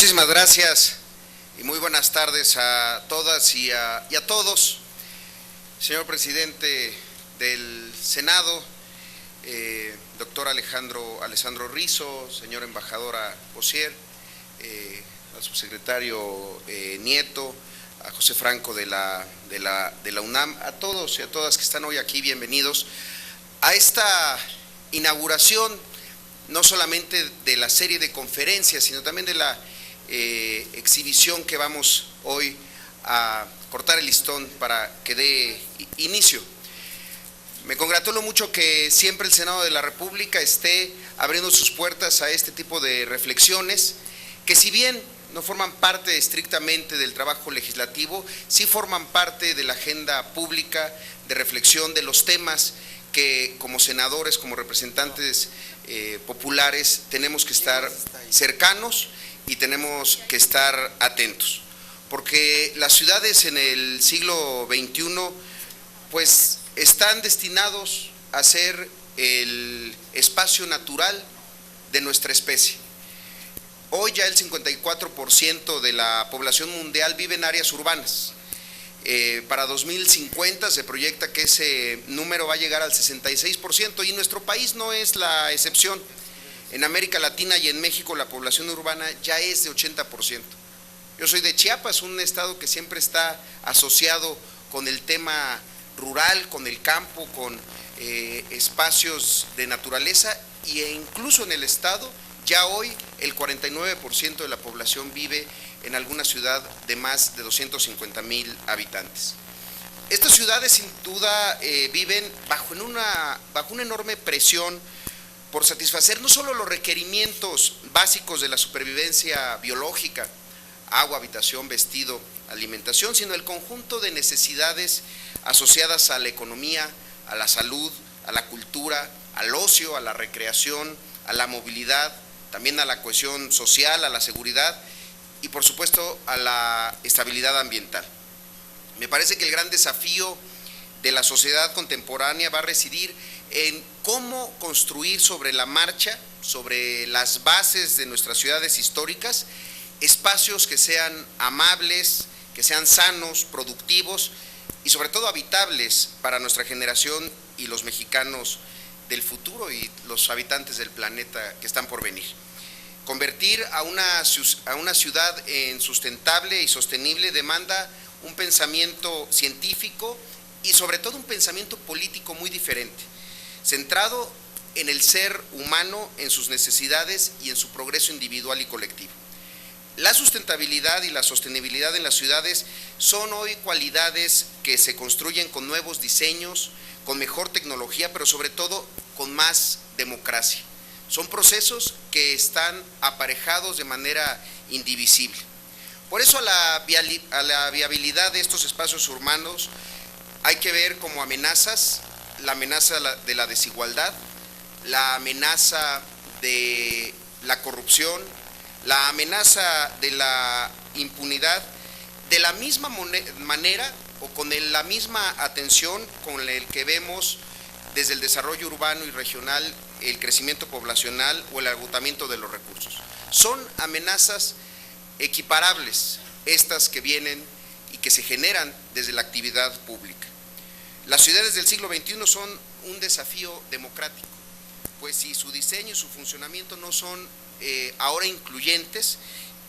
Muchísimas gracias y muy buenas tardes a todas y a todos. Señor presidente del Senado, doctor Alessandro Rizo, señor embajadora Bossier, al subsecretario Nieto, a José Franco de la UNAM, a todos y a todas que están hoy aquí, bienvenidos a esta inauguración, no solamente de la serie de conferencias, sino también de la exhibición que vamos hoy a cortar el listón para que dé inicio. Me congratulo mucho que siempre el Senado de la República esté abriendo sus puertas a este tipo de reflexiones, que si bien no forman parte estrictamente del trabajo legislativo, sí forman parte de la agenda pública de reflexión de los temas que como senadores, como representantes populares, tenemos que estar cercanos y tenemos que estar atentos, porque las ciudades en el siglo XXI pues están destinados a ser el espacio natural de nuestra especie. Hoy ya el 54% de la población mundial vive en áreas urbanas. Para 2050 se proyecta que ese número va a llegar al 66% y nuestro país no es la excepción. En América Latina y en México la población urbana ya es de 80%. Yo soy de Chiapas, un estado que siempre está asociado con el tema rural, con el campo, con espacios de naturaleza, e incluso en el estado ya hoy el 49% de la población vive en alguna ciudad de más de 250,000 habitantes. Estas ciudades sin duda viven bajo una enorme presión por satisfacer no solo los requerimientos básicos de la supervivencia biológica, agua, habitación, vestido, alimentación, sino el conjunto de necesidades asociadas a la economía, a la salud, a la cultura, al ocio, a la recreación, a la movilidad, también a la cohesión social, a la seguridad y por supuesto a la estabilidad ambiental. Me parece que el gran desafío de la sociedad contemporánea va a residir en cómo construir sobre la marcha, sobre las bases de nuestras ciudades históricas, espacios que sean amables, que sean sanos, productivos y sobre todo habitables para nuestra generación y los mexicanos del futuro y los habitantes del planeta que están por venir. Convertir a una ciudad en sustentable y sostenible demanda un pensamiento científico y sobre todo un pensamiento político muy diferente, centrado en el ser humano, en sus necesidades y en su progreso individual y colectivo. La sustentabilidad y la sostenibilidad en las ciudades son hoy cualidades que se construyen con nuevos diseños, con mejor tecnología, pero sobre todo con más democracia. Son procesos que están aparejados de manera indivisible. Por eso a la viabilidad de estos espacios urbanos hay que ver como amenazas, la amenaza de la desigualdad, la amenaza de la corrupción, la amenaza de la impunidad, de la misma manera o con la misma atención con el que vemos desde el desarrollo urbano y regional el crecimiento poblacional o el agotamiento de los recursos. Son amenazas equiparables, estas que vienen y que se generan desde la actividad pública. Las ciudades del siglo XXI son un desafío democrático, pues si su diseño y su funcionamiento no son ahora incluyentes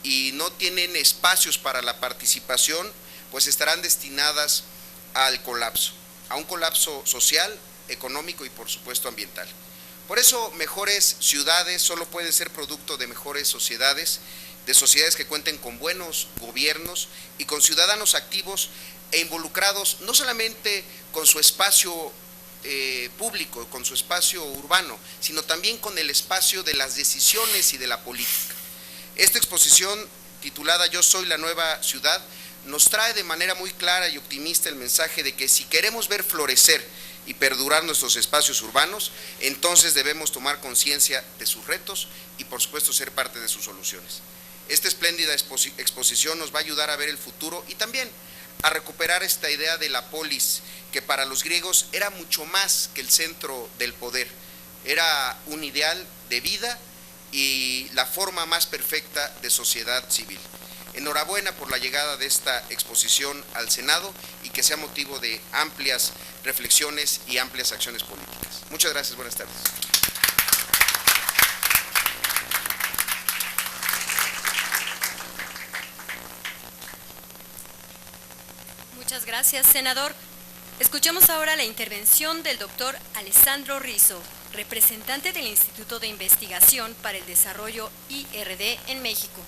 y no tienen espacios para la participación, pues estarán destinadas al colapso, a un colapso social, económico y por supuesto ambiental. Por eso mejores ciudades solo pueden ser producto de mejores sociedades, de sociedades que cuenten con buenos gobiernos y con ciudadanos activos e involucrados no solamente con su espacio público, con su espacio urbano, sino también con el espacio de las decisiones y de la política. Esta exposición titulada Yo soy la nueva ciudad nos trae de manera muy clara y optimista el mensaje de que si queremos ver florecer y perdurar nuestros espacios urbanos, entonces debemos tomar conciencia de sus retos y por supuesto ser parte de sus soluciones. Esta espléndida exposición nos va a ayudar a ver el futuro y también a recuperar esta idea de la polis, que para los griegos era mucho más que el centro del poder, era un ideal de vida y la forma más perfecta de sociedad civil. Enhorabuena por la llegada de esta exposición al Senado y que sea motivo de amplias reflexiones y amplias acciones políticas. Muchas gracias, buenas tardes. Muchas gracias, senador. Escuchamos ahora la intervención del doctor Alessandro Rizzo, representante del Instituto de Investigación para el Desarrollo IRD en México.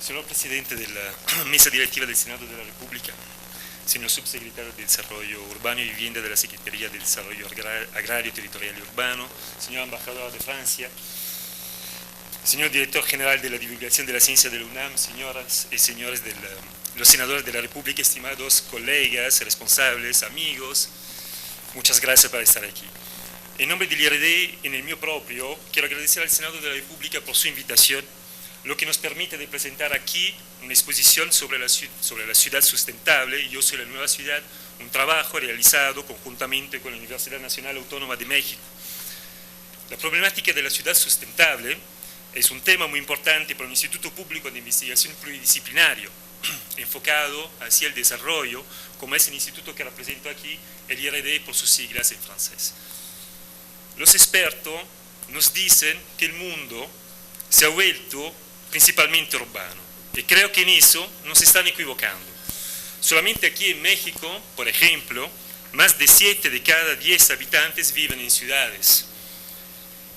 Señor presidente de la mesa directiva del Senado de la República, señor subsecretario de Desarrollo Urbano y Vivienda de la Secretaría de Desarrollo Agrario, Territorial y Urbano, señor embajador de Francia, señor director general de la Divulgación de la Ciencia de la UNAM, señoras y señores de los senadores de la República, estimados colegas, responsables, amigos, muchas gracias por estar aquí. En nombre del IRD, en el mío propio, quiero agradecer al Senado de la República por su invitación, lo que nos permite de presentar aquí una exposición sobre la ciudad sustentable, Yo soy la nueva ciudad, un trabajo realizado conjuntamente con la Universidad Nacional Autónoma de México. La problemática de la ciudad sustentable es un tema muy importante para un instituto público de investigación pluridisciplinario, enfocado hacia el desarrollo, como es el instituto que represento aquí, el IRD por sus siglas en francés. Los expertos nos dicen que el mundo se ha vuelto principalmente urbano, y creo que en eso nos están equivocando. Solamente aquí en México, por ejemplo, más de 7 de cada 10 habitantes viven en ciudades.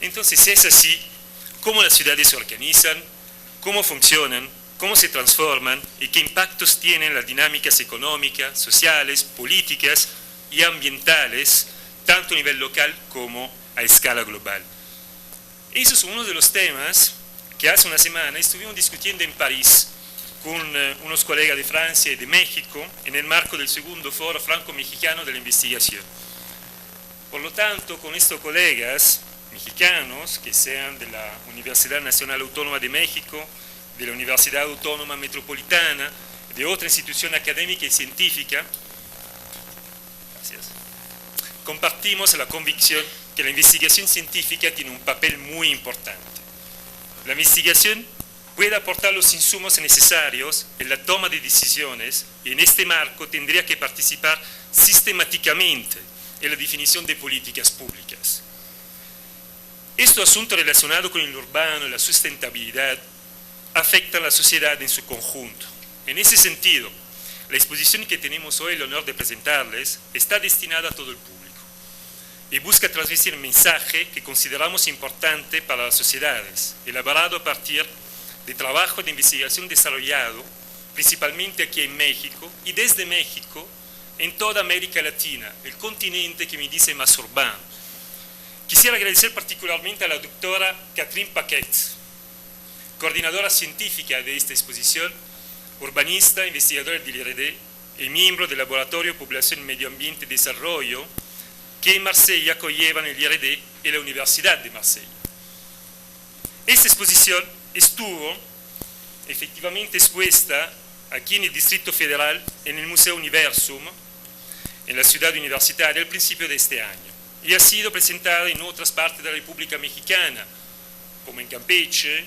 Entonces, si es así, ¿cómo las ciudades se organizan? ¿Cómo funcionan? ¿Cómo se transforman? ¿Y qué impactos tienen las dinámicas económicas, sociales, políticas y ambientales, tanto a nivel local como a escala global? Esos son uno de los temas que hace una semana estuvimos discutiendo en París con unos colegas de Francia y de México en el marco del segundo foro franco-mexicano de la investigación. Por lo tanto, con estos colegas mexicanos, que sean de la Universidad Nacional Autónoma de México, de la Universidad Autónoma Metropolitana, de otra institución académica y científica, compartimos la convicción que la investigación científica tiene un papel muy importante. La investigación puede aportar los insumos necesarios en la toma de decisiones y en este marco tendría que participar sistemáticamente en la definición de políticas públicas. Estos asuntos relacionados con el urbano y la sustentabilidad afectan a la sociedad en su conjunto. En ese sentido, la exposición que tenemos hoy el honor de presentarles está destinada a todo el público y busca transmitir un mensaje que consideramos importante para las sociedades, elaborado a partir de trabajo de investigación desarrollado principalmente aquí en México y desde México en toda América Latina, el continente que me dice más urbano. Quisiera agradecer particularmente a la doctora Catherine Paquet, coordinadora científica de esta exposición, urbanista, investigadora del IRD y miembro del Laboratorio Población, Medio Ambiente y Desarrollo, que en Marsella conllevan el IRD y la Universidad de Marsella. Esta exposición estuvo efectivamente expuesta aquí en el Distrito Federal, en el Museo Universum, en la ciudad universitaria, al principio de este año, y ha sido presentada en otras partes de la República Mexicana, como en Campeche,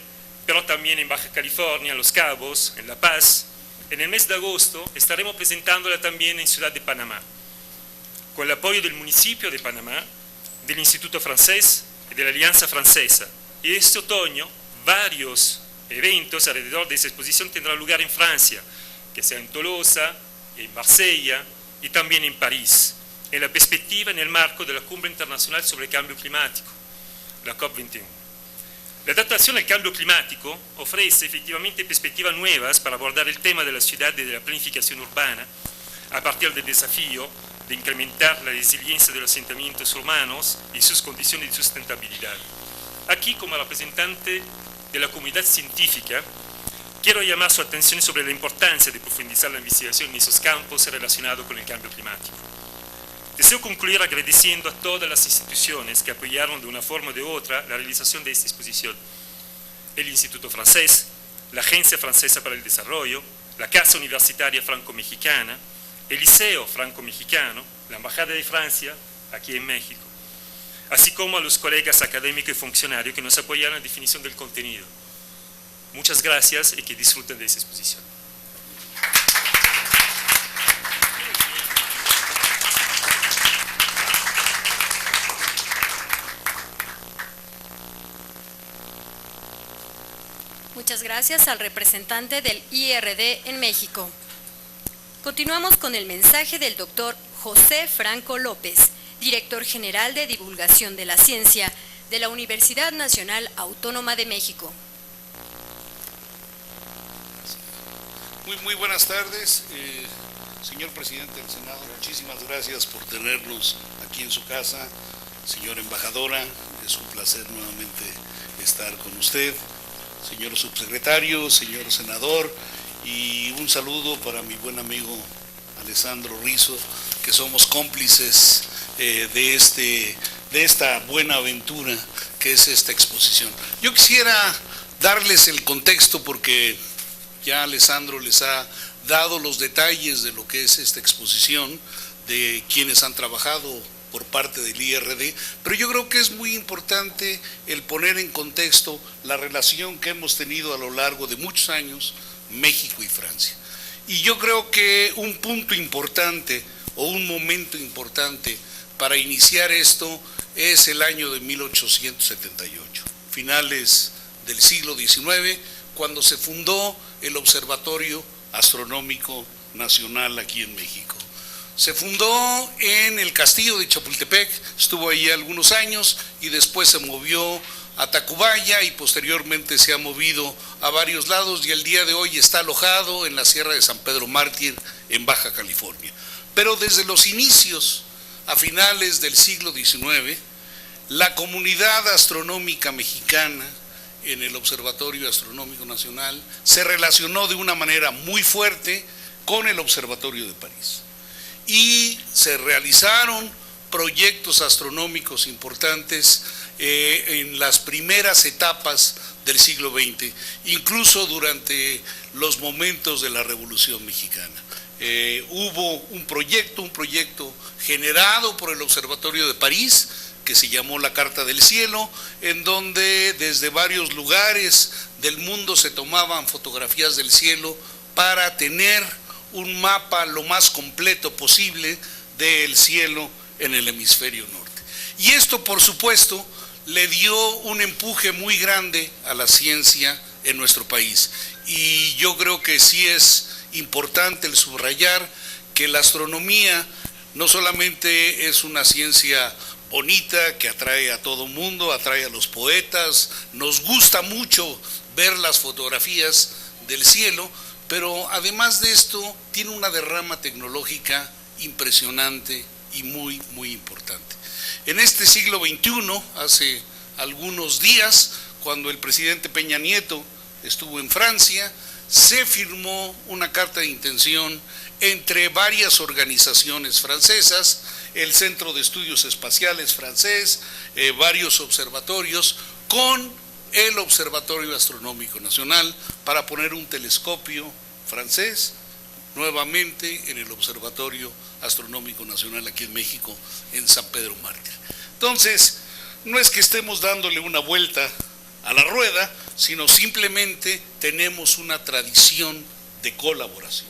pero también en Baja California, en Los Cabos, en La Paz. En el mes de agosto estaremos presentándola también en Ciudad de Panamá, con el apoyo del municipio de Panamá, del Instituto Francés y de la Alianza Francesa. Y este otoño, varios eventos alrededor de esa exposición tendrán lugar en Francia, que sea en Tolosa, en Marsella y también en París, en la perspectiva en el marco de la Cumbre Internacional sobre el Cambio Climático, la COP21. La adaptación al cambio climático ofrece efectivamente perspectivas nuevas para abordar el tema de la ciudad y de la planificación urbana, a partir del desafío de incrementar la resiliencia de los asentamientos humanos y sus condiciones de sustentabilidad. Aquí, como representante de la comunidad científica, quiero llamar su atención sobre la importancia de profundizar la investigación en esos campos relacionados con el cambio climático. Deseo concluir agradeciendo a todas las instituciones que apoyaron de una forma o de otra la realización de esta exposición. El Instituto Francés, la Agencia Francesa para el Desarrollo, la Casa Universitaria Franco-Mexicana, el Liceo Franco-Mexicano, la Embajada de Francia aquí en México, así como a los colegas académicos y funcionarios que nos apoyaron en la definición del contenido. Muchas gracias y que disfruten de esa exposición. Muchas gracias al representante del IRD en México. Continuamos con el mensaje del doctor José Franco López, director general de Divulgación de la Ciencia de la Universidad Nacional Autónoma de México. Muy buenas tardes, señor presidente del Senado, muchísimas gracias por tenernos aquí en su casa. Señora embajadora, es un placer nuevamente estar con usted. Señor subsecretario, señor senador, y un saludo para mi buen amigo Alessandro Rizo, que somos cómplices de esta buena aventura que es esta exposición. Yo quisiera darles el contexto porque ya Alessandro les ha dado los detalles de lo que es esta exposición, de quienes han trabajado por parte del IRD, pero yo creo que es muy importante el poner en contexto la relación que hemos tenido a lo largo de muchos años México y Francia. Y yo creo que un punto importante o un momento importante para iniciar esto es el año de 1878, finales del siglo XIX, cuando se fundó el Observatorio Astronómico Nacional aquí en México. Se fundó en el castillo de Chapultepec, estuvo ahí algunos años y después se movió a Tacubaya y posteriormente se ha movido a varios lados y el día de hoy está alojado en la Sierra de San Pedro Mártir en Baja California. Pero desde los inicios, a finales del siglo XIX, la comunidad astronómica mexicana en el Observatorio Astronómico Nacional se relacionó de una manera muy fuerte con el Observatorio de París. Y se realizaron proyectos astronómicos importantes en las primeras etapas del siglo XX, incluso durante los momentos de la Revolución Mexicana. Hubo un proyecto generado por el Observatorio de París, que se llamó la Carta del Cielo, en donde desde varios lugares del mundo se tomaban fotografías del cielo para tener un mapa lo más completo posible del cielo en el hemisferio norte. Y esto, por supuesto, le dio un empuje muy grande a la ciencia en nuestro país. Y yo creo que sí es importante el subrayar que la astronomía no solamente es una ciencia bonita que atrae a todo mundo, atrae a los poetas, nos gusta mucho ver las fotografías del cielo, pero además de esto tiene una derrama tecnológica impresionante y muy importante. En este siglo XXI, hace algunos días, cuando el presidente Peña Nieto estuvo en Francia, se firmó una carta de intención entre varias organizaciones francesas, el Centro de Estudios Espaciales francés, varios observatorios, con el Observatorio Astronómico Nacional para poner un telescopio francés nuevamente en el Observatorio Astronómico Nacional aquí en México, en San Pedro Mártir. Entonces, no es que estemos dándole una vuelta a la rueda, sino simplemente tenemos una tradición de colaboración,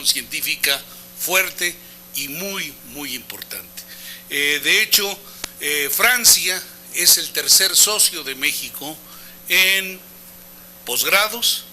científica fuerte y muy importante. De hecho, Francia es el tercer socio de México en posgrados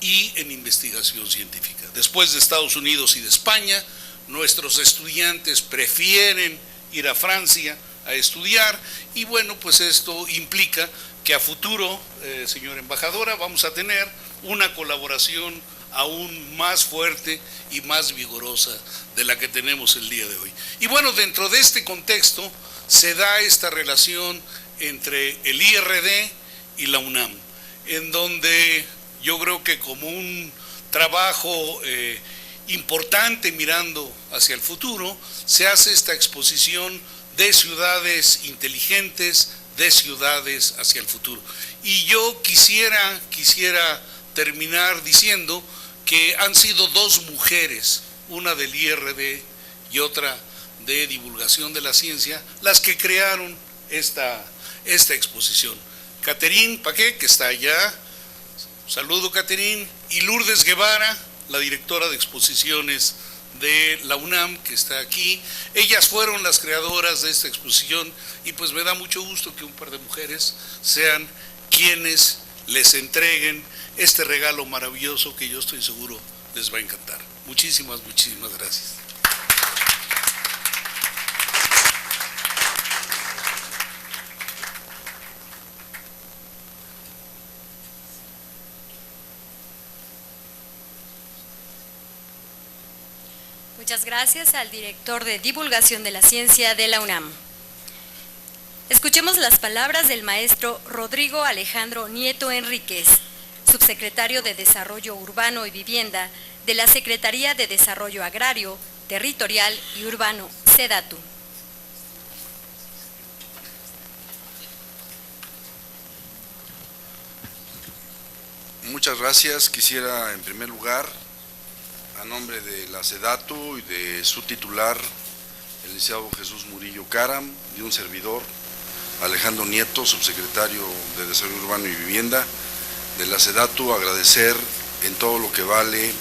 y en investigación científica. Después de Estados Unidos y de España, nuestros estudiantes prefieren ir a Francia a estudiar y bueno, pues esto implica que a futuro, señora embajadora, vamos a tener una colaboración aún más fuerte y más vigorosa de la que tenemos el día de hoy. Y bueno, dentro de este contexto se da esta relación entre el IRD y la UNAM, en donde yo creo que como un trabajo importante mirando hacia el futuro, se hace esta exposición de ciudades inteligentes, de ciudades hacia el futuro. Y yo quisiera terminar diciendo que han sido dos mujeres, una del IRD y otra de Divulgación de la Ciencia, las que crearon esta exposición. Caterín Paqué, que está allá, saludo Caterín, y Lourdes Guevara, la directora de exposiciones de la UNAM, que está aquí. Ellas fueron las creadoras de esta exposición y pues me da mucho gusto que un par de mujeres sean quienes les entreguen este regalo maravilloso que yo estoy seguro les va a encantar. Muchísimas gracias. Muchas gracias al director de Divulgación de la Ciencia de la UNAM. Escuchemos las palabras del maestro Rodrigo Alejandro Nieto Enríquez, subsecretario de Desarrollo Urbano y Vivienda de la Secretaría de Desarrollo Agrario, Territorial y Urbano, SEDATU. Muchas gracias. Quisiera en primer lugar, a nombre de la SEDATU y de su titular, el licenciado Jesús Murillo Caram, y un servidor, Alejandro Nieto, subsecretario de Desarrollo Urbano y Vivienda de la SEDATU, agradecer en todo lo que vale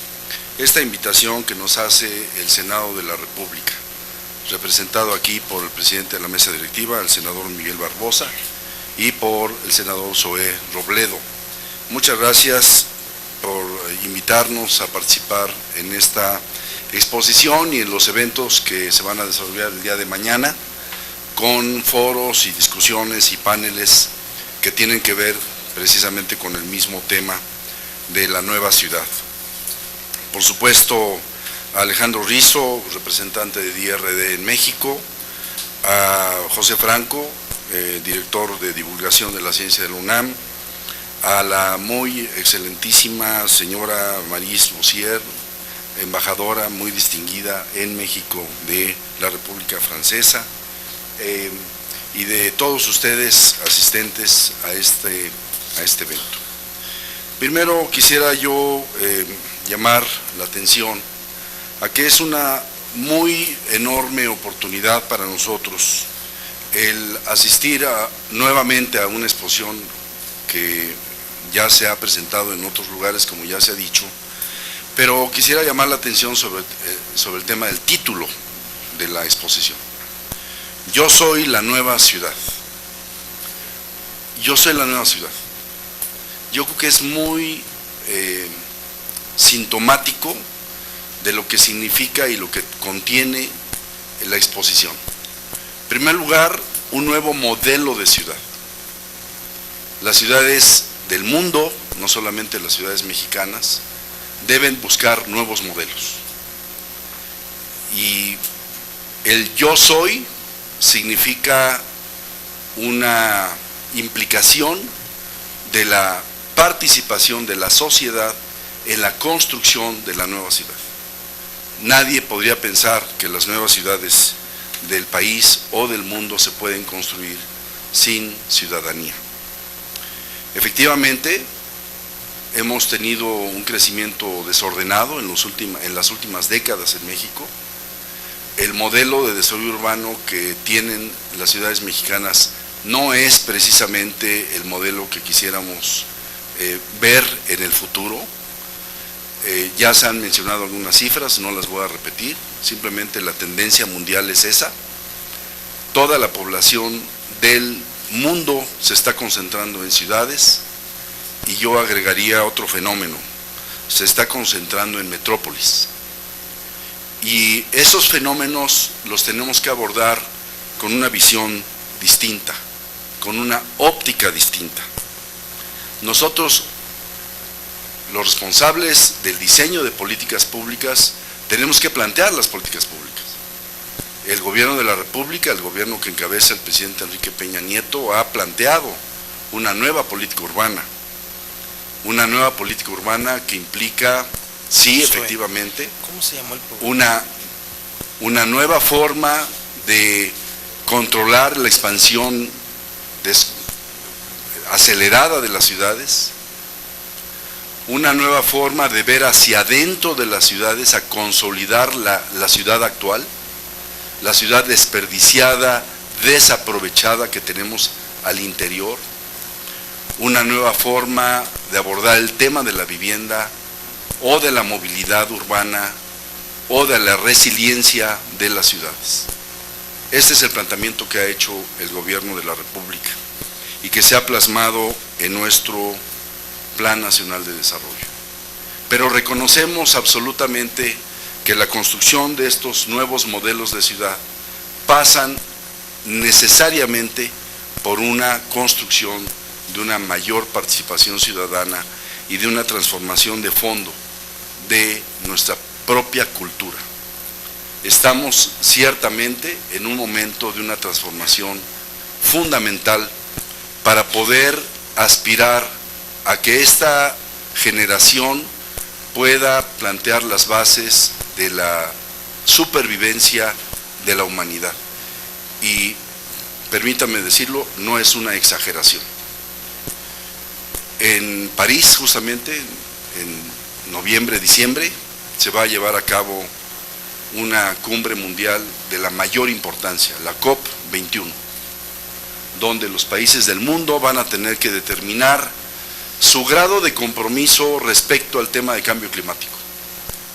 esta invitación que nos hace el Senado de la República, representado aquí por el presidente de la mesa directiva, el senador Miguel Barbosa, y por el senador Zoé Robledo. Muchas gracias por invitarnos a participar en esta exposición y en los eventos que se van a desarrollar el día de mañana, con foros y discusiones y paneles que tienen que ver precisamente con el mismo tema de la nueva ciudad. Por supuesto, a Alejandro Rizo, representante de DRD en México, a José Franco, director de Divulgación de la Ciencia de la UNAM, a la muy excelentísima señora Maris Bossier, embajadora muy distinguida en México de la República Francesa, y de todos ustedes asistentes a este evento. Primero quisiera yo llamar la atención a que es una muy enorme oportunidad para nosotros el asistir nuevamente a una exposición que ya se ha presentado en otros lugares, como ya se ha dicho, pero quisiera llamar la atención sobre el tema del título de la exposición. Yo soy la nueva ciudad. Yo soy la nueva ciudad. Yo creo que es muy sintomático de lo que significa y lo que contiene la exposición. En primer lugar, un nuevo modelo de ciudad. Las ciudades del mundo, no solamente las ciudades mexicanas, deben buscar nuevos modelos. Y el yo soy significa una implicación de la participación de la sociedad en la construcción de la nueva ciudad. Nadie podría pensar que las nuevas ciudades del país o del mundo se pueden construir sin ciudadanía. Efectivamente, hemos tenido un crecimiento desordenado en las últimas décadas en México. El modelo de desarrollo urbano que tienen las ciudades mexicanas no es precisamente el modelo que quisiéramos ver en el futuro. Ya se han mencionado algunas cifras, no las voy a repetir, simplemente la tendencia mundial es esa. Toda la población del mundo se está concentrando en ciudades, y yo agregaría otro fenómeno: se está concentrando en metrópolis. Y esos fenómenos los tenemos que abordar con una visión distinta, con una óptica distinta. Nosotros, los responsables del diseño de políticas públicas, tenemos que plantear las políticas públicas. El gobierno de la República, el gobierno que encabeza el presidente Enrique Peña Nieto, ha planteado una nueva política urbana. Una nueva política urbana que implica, sí, efectivamente, ¿cómo se llamó el programa? una nueva forma de controlar la expansión acelerada de las ciudades, una nueva forma de ver hacia adentro de las ciudades, a consolidar la ciudad actual, la ciudad desperdiciada, desaprovechada que tenemos al interior, una nueva forma de abordar el tema de la vivienda o de la movilidad urbana o de la resiliencia de las ciudades. Este es el planteamiento que ha hecho el Gobierno de la República y que se ha plasmado en nuestro Plan Nacional de Desarrollo. Pero reconocemos absolutamente que la construcción de estos nuevos modelos de ciudad pasan necesariamente por una construcción de una mayor participación ciudadana y de una transformación de fondo de nuestra propia cultura. Estamos ciertamente en un momento de una transformación fundamental para poder aspirar a que esta generación pueda plantear las bases de la supervivencia de la humanidad. Y permítame decirlo, no es una exageración. En París, justamente, en noviembre, diciembre, se va a llevar a cabo una cumbre mundial de la mayor importancia, la COP21, donde los países del mundo van a tener que determinar su grado de compromiso respecto al tema de cambio climático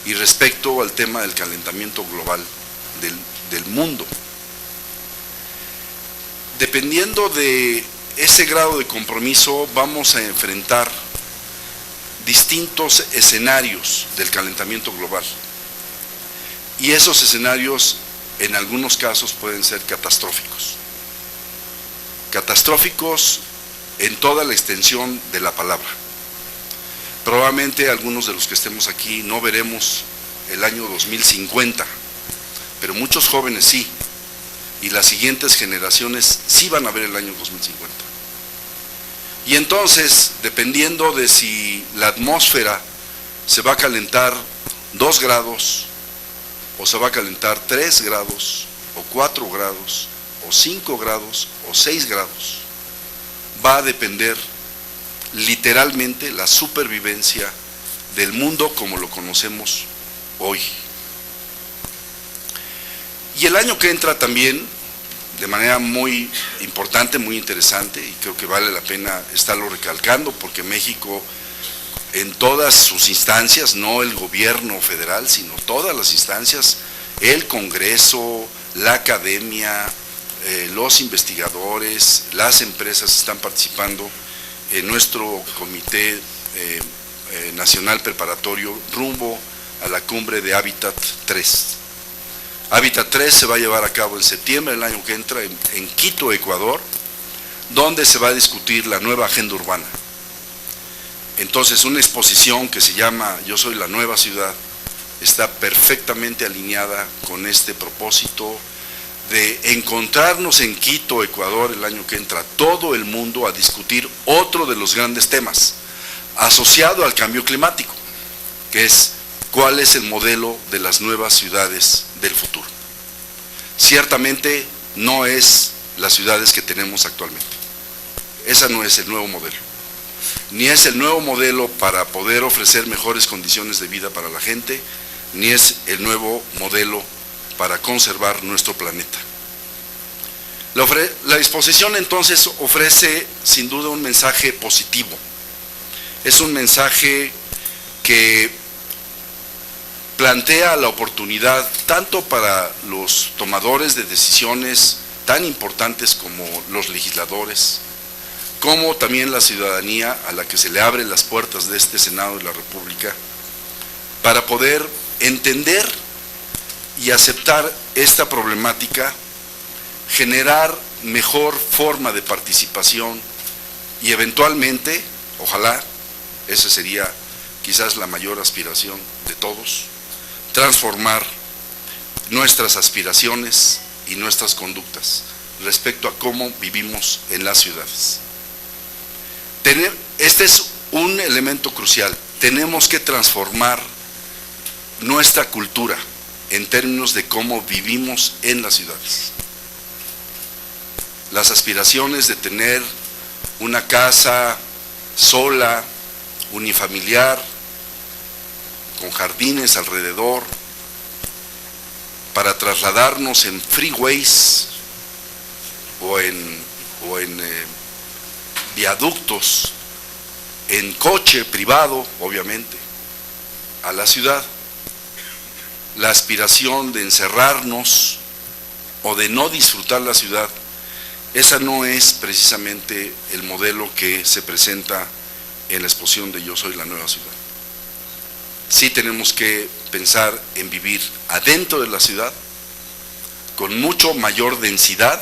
y respecto al tema del calentamiento global del mundo. Dependiendo de ese grado de compromiso, vamos a enfrentar distintos escenarios del calentamiento global. Y esos escenarios, en algunos casos, pueden ser catastróficos. Catastróficos en toda la extensión de la palabra. Probablemente algunos de los que estemos aquí no veremos el año 2050, pero muchos jóvenes sí, y las siguientes generaciones sí van a ver el año 2050. Y entonces, dependiendo de si la atmósfera se va a calentar 2 grados, o se va a calentar 3 grados, o 4 grados, o 5 grados, o 6 grados, va a depender literalmente la supervivencia del mundo como lo conocemos hoy. Y el año que entra también, de manera muy importante, muy interesante, y creo que vale la pena estarlo recalcando, porque México, en todas sus instancias, no el gobierno federal, sino todas las instancias, el Congreso, la academia, los investigadores, las empresas están participando en nuestro Comité Nacional Preparatorio rumbo a la cumbre de Hábitat 3. Hábitat 3 se va a llevar a cabo en septiembre del año que entra en Quito, Ecuador, donde se va a discutir la nueva agenda urbana. Entonces, una exposición que se llama Yo soy la nueva ciudad está perfectamente alineada con este propósito de encontrarnos en Quito, Ecuador, el año que entra, todo el mundo a discutir otro de los grandes temas asociado al cambio climático, que es cuál es el modelo de las nuevas ciudades del futuro. Ciertamente no es las ciudades que tenemos actualmente. Esa no es el nuevo modelo. Ni es el nuevo modelo para poder ofrecer mejores condiciones de vida para la gente, ni es el nuevo modelo para conservar nuestro planeta. La exposición entonces ofrece sin duda un mensaje positivo. Es un mensaje que plantea la oportunidad tanto para los tomadores de decisiones tan importantes como los legisladores, como también la ciudadanía a la que se le abren las puertas de este Senado de la República, para poder entender y aceptar esta problemática, generar mejor forma de participación y eventualmente, ojalá, esa sería quizás la mayor aspiración de todos, transformar nuestras aspiraciones y nuestras conductas respecto a cómo vivimos en las ciudades. Este es un elemento crucial. Tenemos que transformar nuestra cultura en términos de cómo vivimos en las ciudades. Las aspiraciones de tener una casa sola unifamiliar, con jardines alrededor, para trasladarnos en freeways o en viaductos, en coche privado, obviamente, a la ciudad. La aspiración de encerrarnos o de no disfrutar la ciudad, esa no es precisamente el modelo que se presenta en la exposición de Yo Soy la Nueva Ciudad. Sí tenemos que pensar en vivir adentro de la ciudad, con mucho mayor densidad,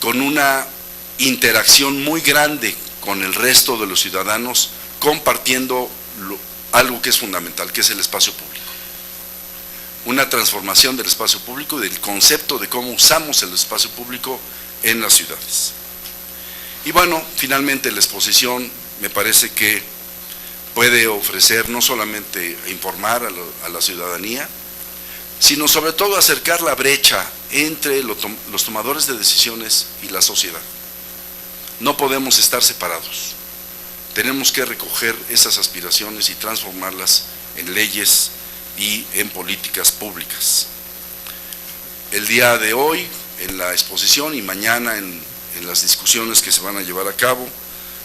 con una interacción muy grande con el resto de los ciudadanos, compartiendo algo que es fundamental, que es el espacio público. Una transformación del espacio público y del concepto de cómo usamos el espacio público en las ciudades. Y bueno, finalmente la exposición me parece que puede ofrecer no solamente informar a la ciudadanía, sino sobre todo acercar la brecha entre los tomadores de decisiones y la sociedad. No podemos estar separados. Tenemos que recoger esas aspiraciones y transformarlas en leyes y en políticas públicas. El día de hoy, en la exposición, y mañana en las discusiones que se van a llevar a cabo,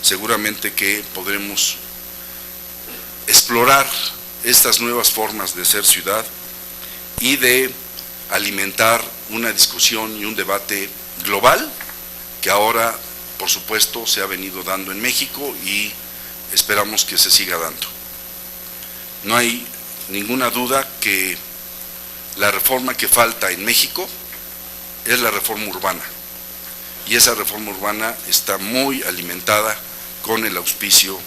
seguramente que podremos explorar estas nuevas formas de ser ciudad y de alimentar una discusión y un debate global que ahora, por supuesto, se ha venido dando en México y esperamos que se siga dando. No hay ninguna duda que la reforma que falta en México es la reforma urbana, y esa reforma urbana está muy alimentada con el auspicio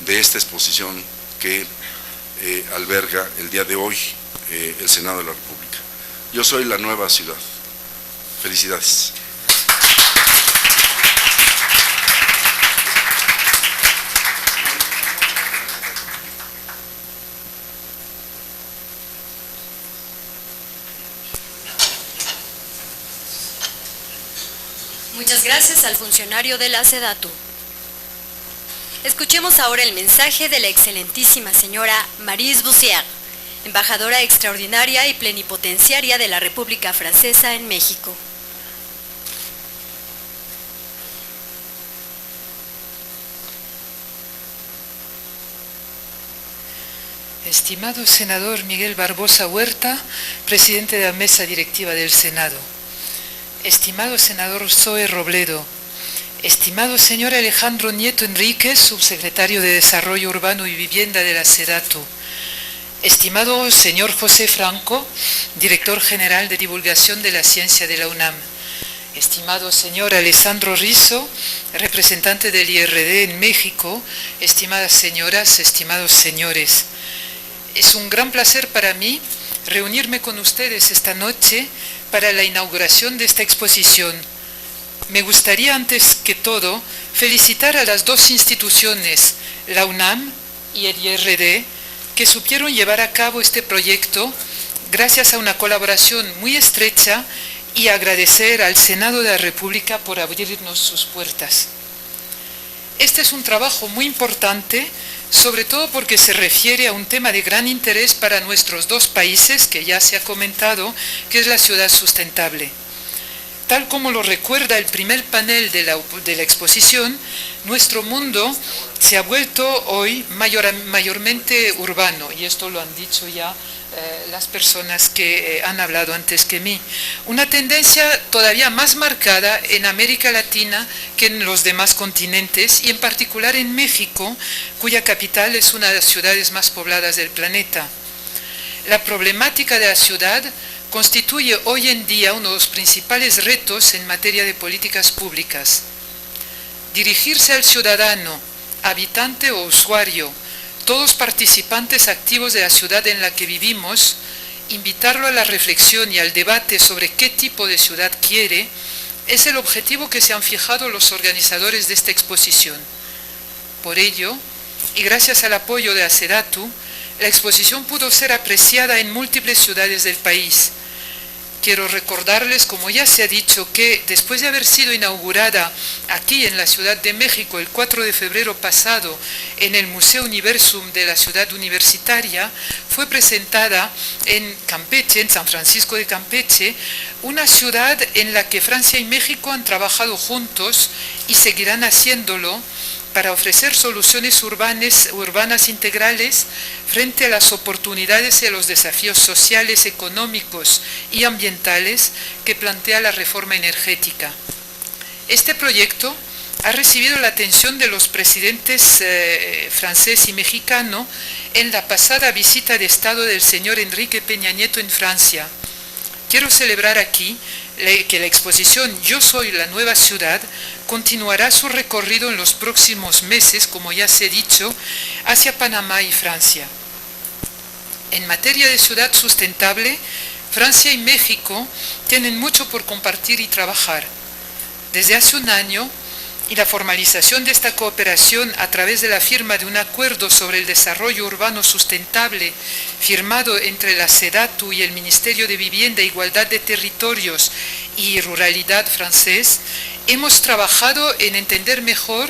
de esta exposición que alberga el día de hoy el Senado de la República. Yo soy la nueva ciudad. Felicidades. Muchas gracias al funcionario de la SEDATU. Escuchemos ahora el mensaje de la excelentísima señora Maryse Bussière, embajadora extraordinaria y plenipotenciaria de la República Francesa en México. Estimado senador Miguel Barbosa Huerta, presidente de la mesa directiva del Senado. Estimado senador Zoe Robledo. Estimado señor Alejandro Nieto Enríquez, subsecretario de Desarrollo Urbano y Vivienda de la SEDATU. Estimado señor José Franco, director general de Divulgación de la Ciencia de la UNAM. Estimado señor Alessandro Rizo, representante del IRD en México. Estimadas señoras, estimados señores. Es un gran placer para mí reunirme con ustedes esta noche para la inauguración de esta exposición. Me gustaría antes que todo felicitar a las dos instituciones, la UNAM y el IRD, que supieron llevar a cabo este proyecto gracias a una colaboración muy estrecha, y agradecer al Senado de la República por abrirnos sus puertas. Este es un trabajo muy importante, sobre todo porque se refiere a un tema de gran interés para nuestros dos países, que ya se ha comentado, que es la ciudad sustentable. Tal como lo recuerda el primer panel de la exposición, nuestro mundo se ha vuelto hoy mayormente urbano, y esto lo han dicho ya las personas que han hablado antes que mí. Una tendencia todavía más marcada en América Latina que en los demás continentes, y en particular en México, cuya capital es una de las ciudades más pobladas del planeta. La problemática de la ciudad constituye hoy en día uno de los principales retos en materia de políticas públicas. Dirigirse al ciudadano, habitante o usuario, todos participantes activos de la ciudad en la que vivimos, invitarlo a la reflexión y al debate sobre qué tipo de ciudad quiere, es el objetivo que se han fijado los organizadores de esta exposición. Por ello, y gracias al apoyo de la SEDATU, la exposición pudo ser apreciada en múltiples ciudades del país. quiero recordarles, como ya se ha dicho, que después de haber sido inaugurada aquí en la Ciudad de México el 4 de febrero pasado en el Museo Universum de la Ciudad Universitaria, fue presentada en Campeche, en San Francisco de Campeche, una ciudad en la que Francia y México han trabajado juntos y seguirán haciéndolo para ofrecer soluciones urbanas integrales frente a las oportunidades y a los desafíos sociales, económicos y ambientales que plantea la reforma energética. Este proyecto ha recibido la atención de los presidentes francés y mexicano en la pasada visita de Estado del señor Enrique Peña Nieto en Francia. Quiero celebrar aquí que la exposición Yo soy la nueva ciudad continuará su recorrido en los próximos meses, como ya se ha dicho, hacia Panamá y Francia. En materia de ciudad sustentable, Francia y México tienen mucho por compartir y trabajar. Desde hace un año, y la formalización de esta cooperación a través de la firma de un acuerdo sobre el desarrollo urbano sustentable firmado entre la SEDATU y el Ministerio de Vivienda, Igualdad de Territorios y Ruralidad francés, hemos trabajado en entender mejor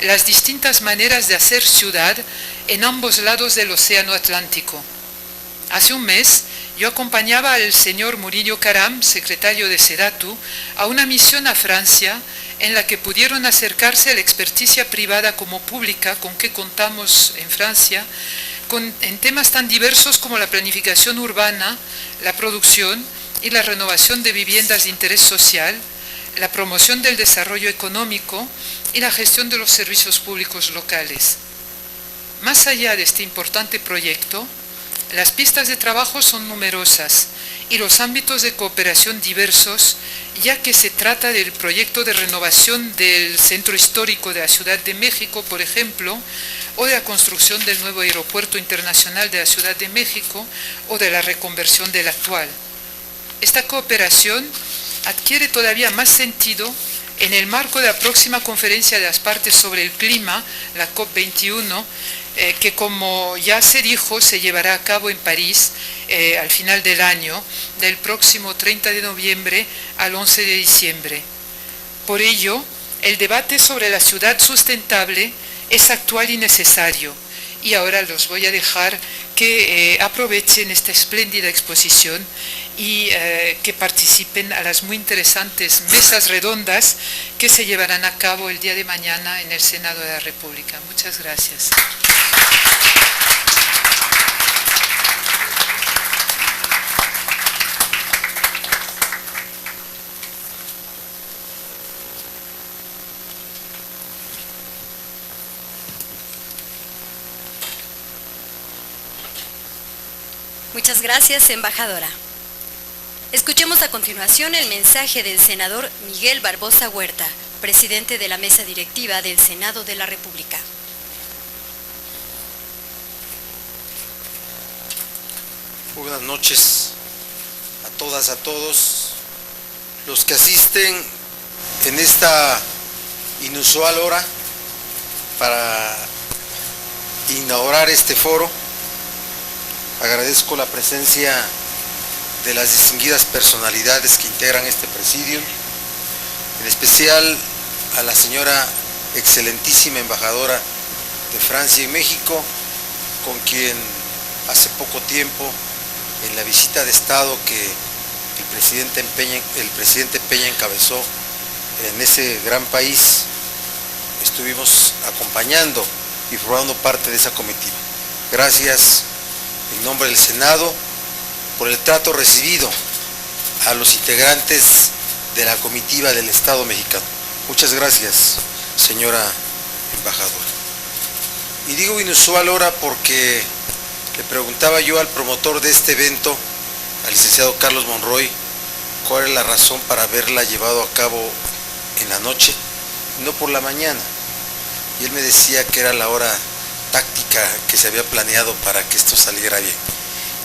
las distintas maneras de hacer ciudad en ambos lados del Océano Atlántico. Hace un mes, yo acompañaba al señor Murillo Caram, secretario de SEDATU, a una misión a Francia en la que pudieron acercarse a la experticia privada como pública con que contamos en Francia, en temas tan diversos como la planificación urbana, la producción y la renovación de viviendas de interés social, la promoción del desarrollo económico y la gestión de los servicios públicos locales. Más allá de este importante proyecto, las pistas de trabajo son numerosas y los ámbitos de cooperación diversos, ya que se trata del proyecto de renovación del Centro Histórico de la Ciudad de México, por ejemplo, o de la construcción del nuevo Aeropuerto Internacional de la Ciudad de México o de la reconversión del actual. Esta cooperación adquiere todavía más sentido en el marco de la próxima conferencia de las partes sobre el clima, la COP21, que como ya se dijo, se llevará a cabo en París al final del año, del próximo 30 de noviembre al 11 de diciembre. Por ello, el debate sobre la ciudad sustentable es actual y necesario, y ahora los voy a dejar que aprovechen esta espléndida exposición y que participen a las muy interesantes mesas redondas que se llevarán a cabo el día de mañana en el Senado de la República. Muchas gracias. Muchas gracias, embajadora. Escuchemos a continuación el mensaje del senador Miguel Barbosa Huerta, presidente de la mesa directiva del Senado de la República. Buenas noches a todas, a todos los que asisten en esta inusual hora para inaugurar este foro. Agradezco la presencia de las distinguidas personalidades que integran este presidium, en especial a la señora excelentísima embajadora de Francia y México, con quien hace poco tiempo, en la visita de Estado que el presidente Peña encabezó en ese gran país, estuvimos acompañando y formando parte de esa comitiva. Gracias en nombre del Senado por el trato recibido a los integrantes de la comitiva del Estado mexicano. Muchas gracias, señora embajadora. Y digo inusual hora porque le preguntaba yo al promotor de este evento, al licenciado Carlos Monroy, cuál era la razón para haberla llevado a cabo en la noche, no por la mañana. Y él me decía que era la hora táctica que se había planeado para que esto saliera bien.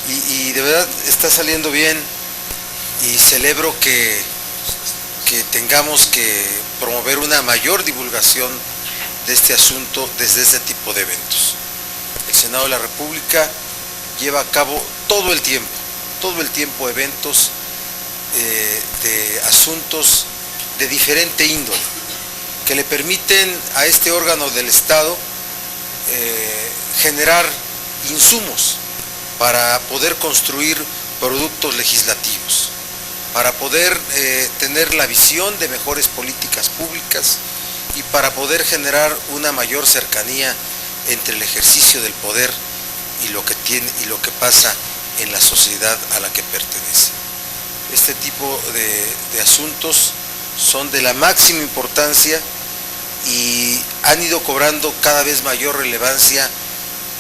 Y de verdad está saliendo bien, y celebro que tengamos que promover una mayor divulgación de este asunto desde este tipo de eventos. El Senado de la República lleva a cabo todo el tiempo eventos de asuntos de diferente índole, que le permiten a este órgano del Estado generar insumos para poder construir productos legislativos, para poder tener la visión de mejores políticas públicas y para poder generar una mayor cercanía entre el ejercicio del poder y lo que tiene y lo que pasa en la sociedad a la que pertenece. Este tipo de asuntos son de la máxima importancia y han ido cobrando cada vez mayor relevancia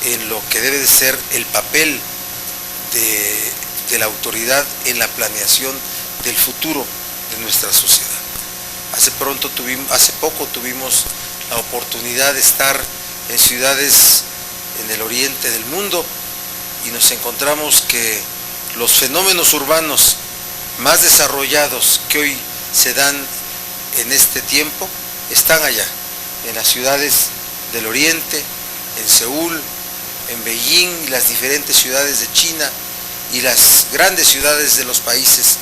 en lo que debe de ser el papel de la autoridad en la planeación del futuro de nuestra sociedad. Hace poco tuvimos la oportunidad de estar en ciudades en el oriente del mundo y nos encontramos que los fenómenos urbanos más desarrollados que hoy se dan en este tiempo están allá, en las ciudades del oriente, en Seúl, en Beijing y las diferentes ciudades de China y las grandes ciudades de los países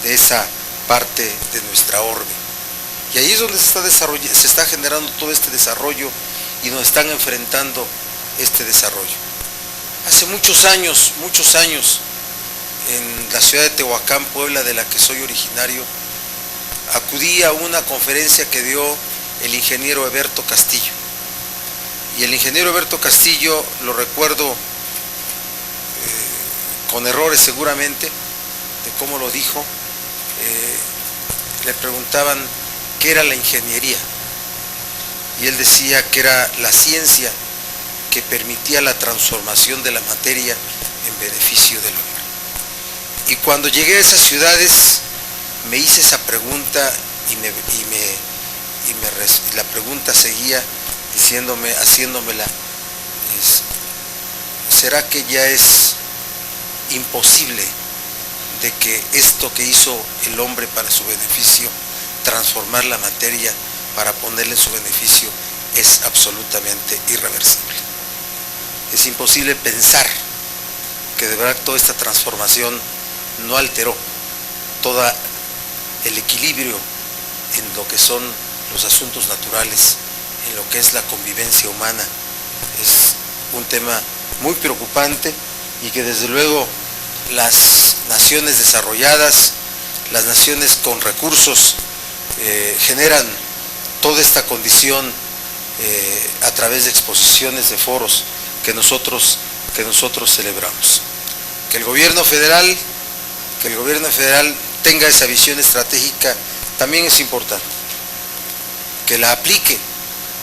de esa parte de nuestra orbe. Y ahí es donde se está generando todo este desarrollo y nos están enfrentando este desarrollo. Hace muchos años, en la ciudad de Tehuacán, Puebla, de la que soy originario, acudí a una conferencia que dio el ingeniero Eberto Castillo. Y el ingeniero Eberto Castillo, lo recuerdo con errores seguramente, de cómo lo dijo, le preguntaban qué era la ingeniería. Y él decía que era la ciencia que permitía la transformación de la materia en beneficio del hombre. Y cuando llegué a esas ciudades, me hice esa pregunta y la pregunta seguía haciéndomela, ¿será que ya es imposible de que esto que hizo el hombre para su beneficio, transformar la materia para ponerle en su beneficio, es absolutamente irreversible? Es imposible pensar que de verdad toda esta transformación no alteró todo el equilibrio en lo que son los asuntos naturales, en lo que es la convivencia humana. Es un tema muy preocupante y que desde luego las naciones desarrolladas, las naciones con recursos, generan toda esta condición a través de exposiciones, de foros que nosotros celebramos. Que el gobierno federal tenga esa visión estratégica también es importante. Que la aplique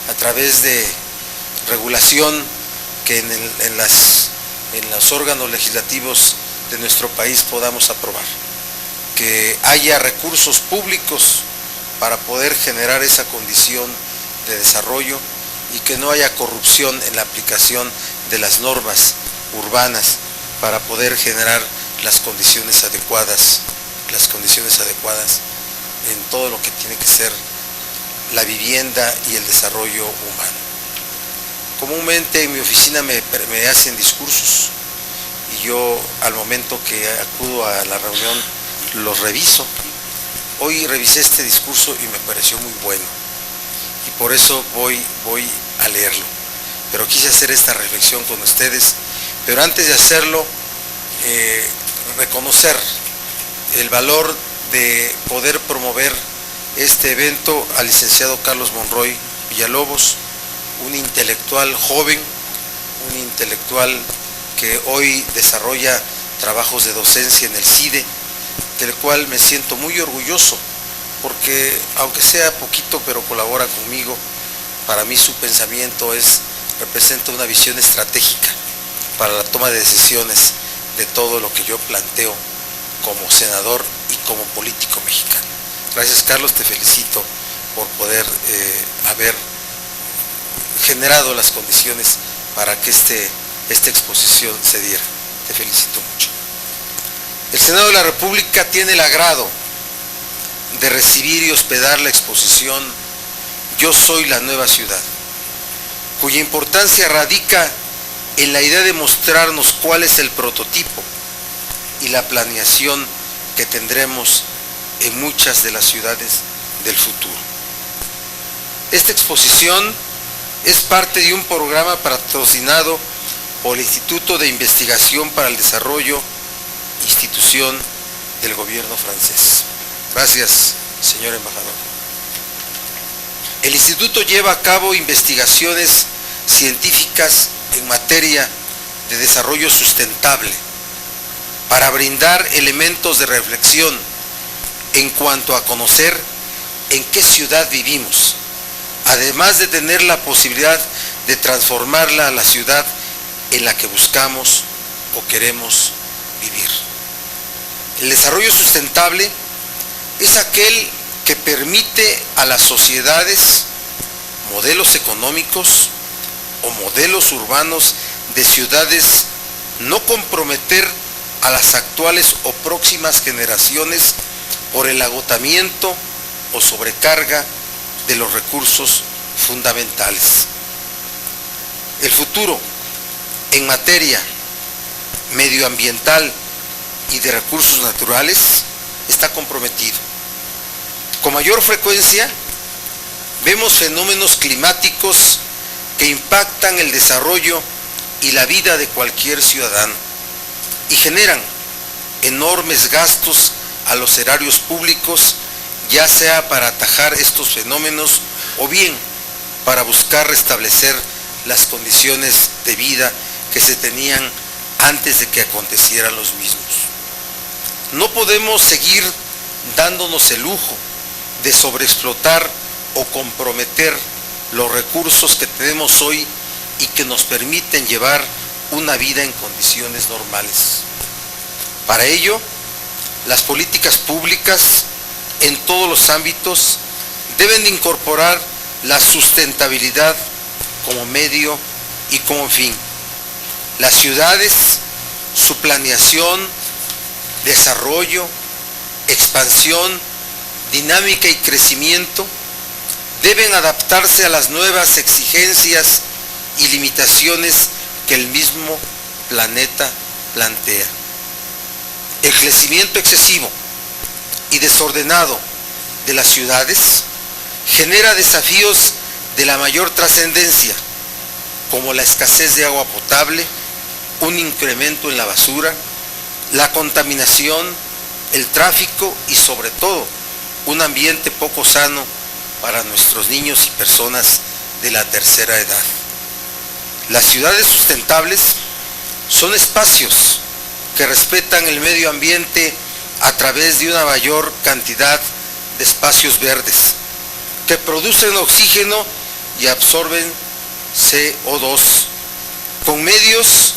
a través de regulación, que en los órganos legislativos de nuestro país podamos aprobar. Que haya recursos públicos para poder generar esa condición de desarrollo y que no haya corrupción en la aplicación de las normas urbanas para poder generar las condiciones adecuadas en todo lo que tiene que ser la vivienda y el desarrollo humano. Comúnmente en mi oficina me hacen discursos y yo al momento que acudo a la reunión los reviso. Hoy revisé este discurso y me pareció muy bueno y por eso voy a leerlo. Pero quise hacer esta reflexión con ustedes, pero antes de hacerlo, reconocer el valor de poder promover este evento al licenciado Carlos Monroy Villalobos, un intelectual joven, un intelectual que hoy desarrolla trabajos de docencia en el CIDE, del cual me siento muy orgulloso, porque aunque sea poquito, pero colabora conmigo. Para mí su pensamiento representa una visión estratégica para la toma de decisiones de todo lo que yo planteo como senador y como político mexicano. Gracias, Carlos, te felicito por poder haber generado las condiciones para que esta exposición se diera. Te felicito mucho. El Senado de la República tiene el agrado de recibir y hospedar la exposición Yo soy la nueva ciudad, cuya importancia radica en la idea de mostrarnos cuál es el prototipo y la planeación que tendremos en muchas de las ciudades del futuro. Esta exposición es parte de un programa patrocinado por el Instituto de Investigación para el Desarrollo, institución del gobierno francés. Gracias, señor embajador. El instituto lleva a cabo investigaciones científicas en materia de desarrollo sustentable para brindar elementos de reflexión en cuanto a conocer en qué ciudad vivimos, además de tener la posibilidad de transformarla a la ciudad en la que buscamos o queremos vivir. El desarrollo sustentable es aquel que permite a las sociedades modelos económicos o modelos urbanos de ciudades no comprometer a las actuales o próximas generaciones por el agotamiento o sobrecarga de los recursos fundamentales. El futuro en materia medioambiental y de recursos naturales está comprometido. Con mayor frecuencia vemos fenómenos climáticos que impactan el desarrollo y la vida de cualquier ciudadano y generan enormes gastos a los erarios públicos, ya sea para atajar estos fenómenos o bien para buscar restablecer las condiciones de vida que se tenían antes de que acontecieran los mismos. No podemos seguir dándonos el lujo de sobreexplotar o comprometer los recursos que tenemos hoy y que nos permiten llevar una vida en condiciones normales. Para ello, las políticas públicas en todos los ámbitos deben de incorporar la sustentabilidad como medio y como fin. Las ciudades, su planeación, desarrollo, expansión, dinámica y crecimiento deben adaptarse a las nuevas exigencias y limitaciones que el mismo planeta plantea. El crecimiento excesivo y desordenado de las ciudades genera desafíos de la mayor trascendencia, como la escasez de agua potable, un incremento en la basura, la contaminación, el tráfico y sobre todo un ambiente poco sano para nuestros niños y personas de la tercera edad. Las ciudades sustentables son espacios que respetan el medio ambiente a través de una mayor cantidad de espacios verdes, que producen oxígeno y absorben CO2, con medios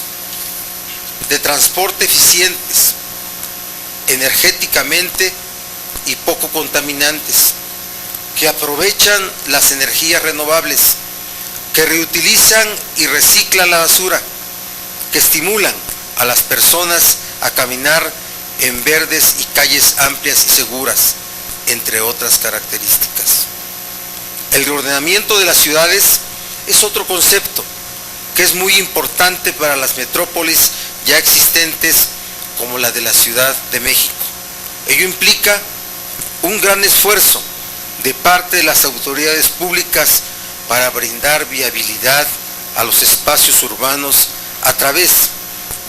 de transporte eficientes, energéticamente y poco contaminantes, que aprovechan las energías renovables, que reutilizan y reciclan la basura, que estimulan a las personas a caminar en verdes y calles amplias y seguras, entre otras características. El reordenamiento de las ciudades es otro concepto que es muy importante para las metrópolis ya existentes como la de la Ciudad de México. Ello implica un gran esfuerzo de parte de las autoridades públicas para brindar viabilidad a los espacios urbanos a través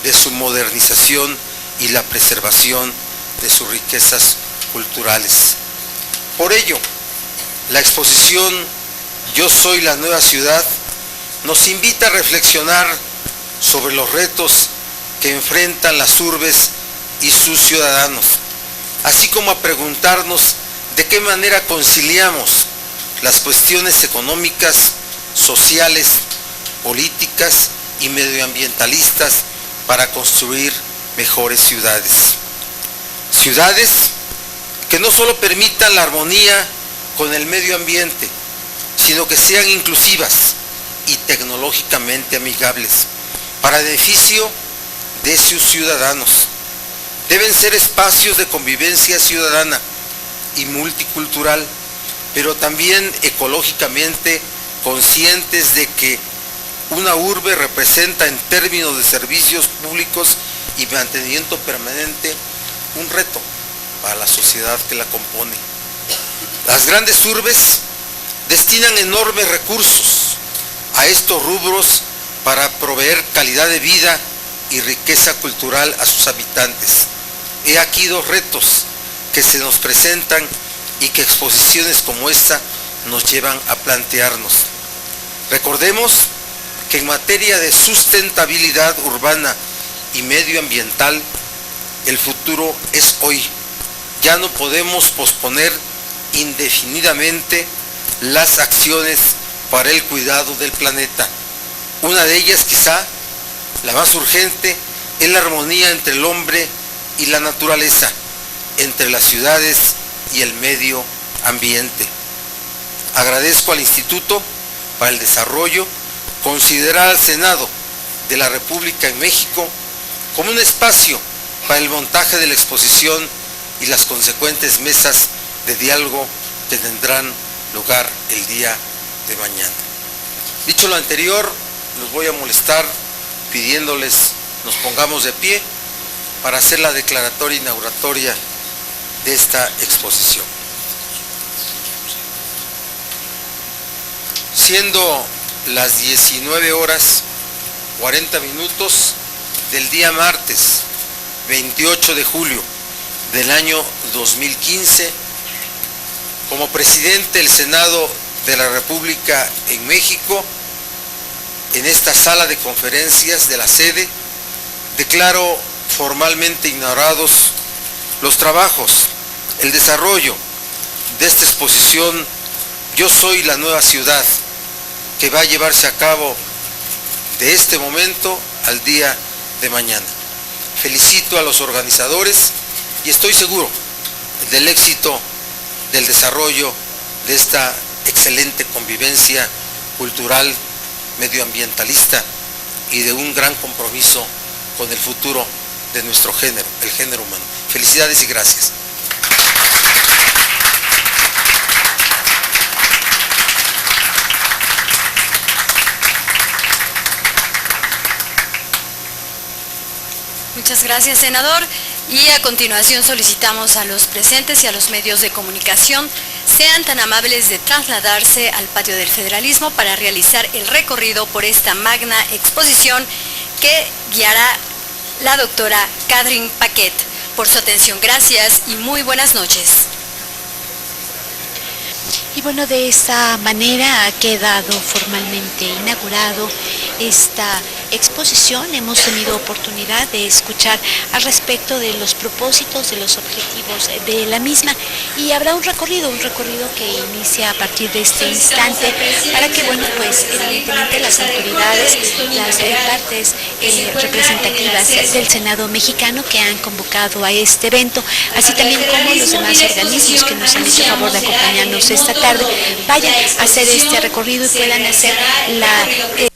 de su modernización y la preservación de sus riquezas culturales. Por ello, la exposición Yo soy la nueva ciudad nos invita a reflexionar sobre los retos que enfrentan las urbes y sus ciudadanos, así como a preguntarnos de qué manera conciliamos las cuestiones económicas, sociales, políticas y medioambientalistas para construir mejores ciudades. Ciudades que no solo permitan la armonía con el medio ambiente, sino que sean inclusivas y tecnológicamente amigables, para beneficio de sus ciudadanos. Deben ser espacios de convivencia ciudadana y multicultural, pero también ecológicamente conscientes de que una urbe representa en términos de servicios públicos y mantenimiento permanente un reto para la sociedad que la compone. Las grandes urbes destinan enormes recursos a estos rubros para proveer calidad de vida y riqueza cultural a sus habitantes. He aquí dos retos que se nos presentan y que exposiciones como esta nos llevan a plantearnos. Recordemos que en materia de sustentabilidad urbana y medioambiental, el futuro es hoy. Ya no podemos posponer indefinidamente las acciones para el cuidado del planeta. Una de ellas, quizá la más urgente, es la armonía entre el hombre y la naturaleza, entre las ciudades y el medio ambiente. Agradezco al Instituto para el Desarrollo considerar al Senado de la República en México como un espacio para el montaje de la exposición y las consecuentes mesas de diálogo que tendrán lugar el día de mañana. Dicho lo anterior, los voy a molestar pidiéndoles nos pongamos de pie para hacer la declaratoria inauguratoria de esta exposición. Siendo las 19:40 del día martes 28 de julio del año 2015, como presidente del Senado de la República en México, en esta sala de conferencias de la sede, declaro formalmente inaugurados los trabajos, el desarrollo de esta exposición Yo Soy la Nueva Ciudad, que va a llevarse a cabo de este momento al día de mañana. Felicito a los organizadores y estoy seguro del éxito del desarrollo de esta excelente convivencia cultural, medioambientalista y de un gran compromiso con el futuro de nuestro género, el género humano. Felicidades y gracias. Muchas gracias, senador. Y a continuación solicitamos a los presentes y a los medios de comunicación sean tan amables de trasladarse al patio del Federalismo para realizar el recorrido por esta magna exposición que guiará la doctora Catherine Paquet. Por su atención, gracias y muy buenas noches. Y bueno, de esta manera ha quedado formalmente inaugurado esta exposición. Hemos tenido oportunidad de escuchar al respecto de los propósitos, de los objetivos de la misma, y habrá un recorrido que inicia a partir de este instante para que, bueno, pues evidentemente las autoridades, las partes representativas del Senado mexicano que han convocado a este evento, así también como los demás organismos que nos han hecho favor de acompañarnos esta tarde, vayan a hacer este recorrido y puedan hacer la